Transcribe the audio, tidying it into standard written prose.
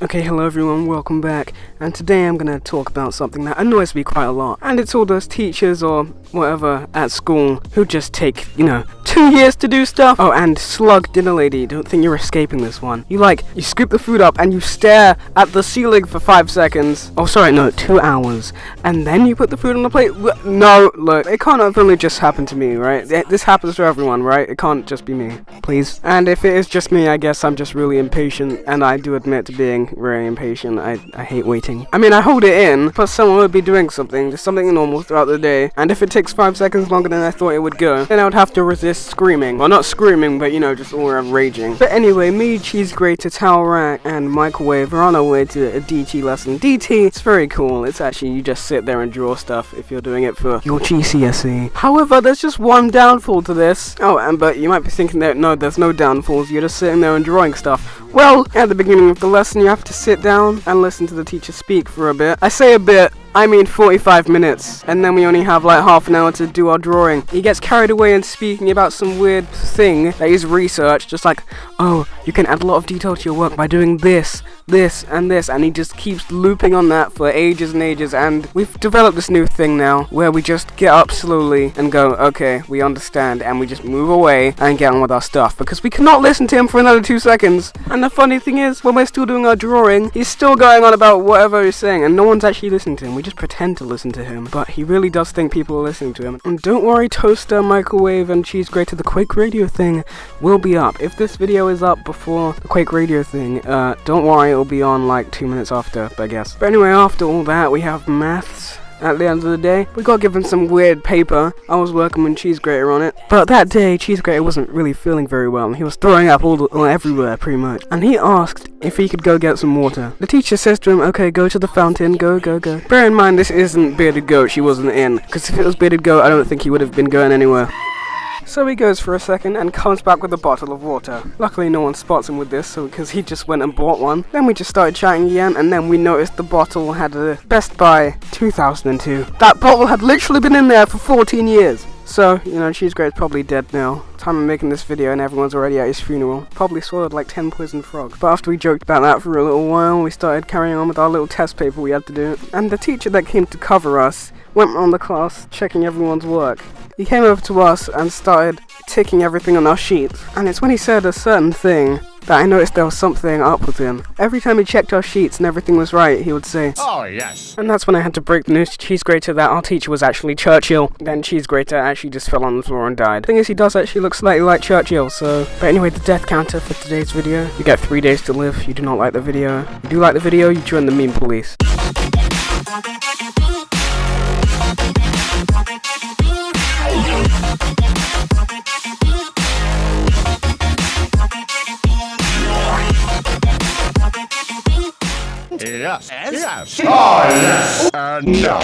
Okay, hello everyone, welcome back, and today I'm gonna talk about something that annoys me quite a lot, and it's all those teachers or whatever at school who just take, 2 years to do stuff. Oh, and slug dinner lady, don't think you're escaping this one. You scoop the food up and you stare at the ceiling for 5 seconds. Oh, sorry, no, 2 hours, and then you put the food on the plate. No, look, it can't have only just happened to me, right? This happens to everyone, right? It can't just be me, please. And if it is just me, I guess I'm just really impatient, and I do admit to being very impatient. I hate waiting. I mean, I hold it in, but someone would be doing something, just something normal throughout the day, and if it takes 5 seconds longer than I thought it would go, then I would have to resist screaming. Well, not screaming, but just all around raging. But anyway, me, cheese grater, towel rack, and microwave are on our way to a DT lesson. DT, it's very cool. It's actually, you just sit there and draw stuff if you're doing it for your GCSE. However, there's just one downfall to this. Oh, but you might be thinking that, no, there's no downfalls. You're just sitting there and drawing stuff. Well, at the beginning of the lesson, you have to sit down and listen to the teacher speak for a bit. I say a bit, I mean 45 minutes, and then we only have like half an hour to do our drawing. He gets carried away in speaking about some weird thing that he's researched, just like, oh, you can add a lot of detail to your work by doing this, this, and this, and he just keeps looping on that for ages and ages, and we've developed this new thing now, where we just get up slowly and go, okay, we understand, and we just move away and get on with our stuff, because we cannot listen to him for another 2 seconds. And the funny thing is, when we're still doing our drawing, he's still going on about whatever he's saying, and no one's actually listening to him. We just pretend to listen to him, but he really does think people are listening to him. And don't worry, toaster, microwave, and cheese grater, the Quake Radio thing will be up. If this video is up before the Quake Radio thing, don't worry, it'll be on like 2 minutes after, I guess. But anyway, after all that, we have maths. At the end of the day, we got given some weird paper. I was working with cheese grater on it, but that day cheese grater wasn't really feeling very well. He was throwing up all everywhere pretty much, and he asked if he could go get some water. The teacher says to him, okay, go to the fountain, go. Bear in mind, this isn't Bearded Goat. She wasn't in, because if it was Bearded Goat, I don't think he would have been going anywhere. So he goes for a second and comes back with a bottle of water. Luckily no one spots him with this, because he just went and bought one. Then we just started chatting again, and then we noticed the bottle had a Best Buy 2002. That bottle had literally been in there for 14 years. So, cheese grater's probably dead now. Time I'm making this video and everyone's already at his funeral. Probably swallowed like 10 poison frogs. But after we joked about that for a little while, we started carrying on with our little test paper we had to do. And the teacher that came to cover us went around the class checking everyone's work. He came over to us and started ticking everything on our sheets. And it's when he said a certain thing that I noticed there was something up with him. Every time he checked our sheets and everything was right, he would say, "Oh, yes." And that's when I had to break the news to cheese grater that our teacher was actually Churchill. Then cheese grater actually just fell on the floor and died. Thing is, he does actually look slightly like Churchill, so... But anyway, the death counter for today's video. You get 3 days to live. You do not like the video. You do like the video, you join the meme police. Yes. Yes. Oh, yes. No.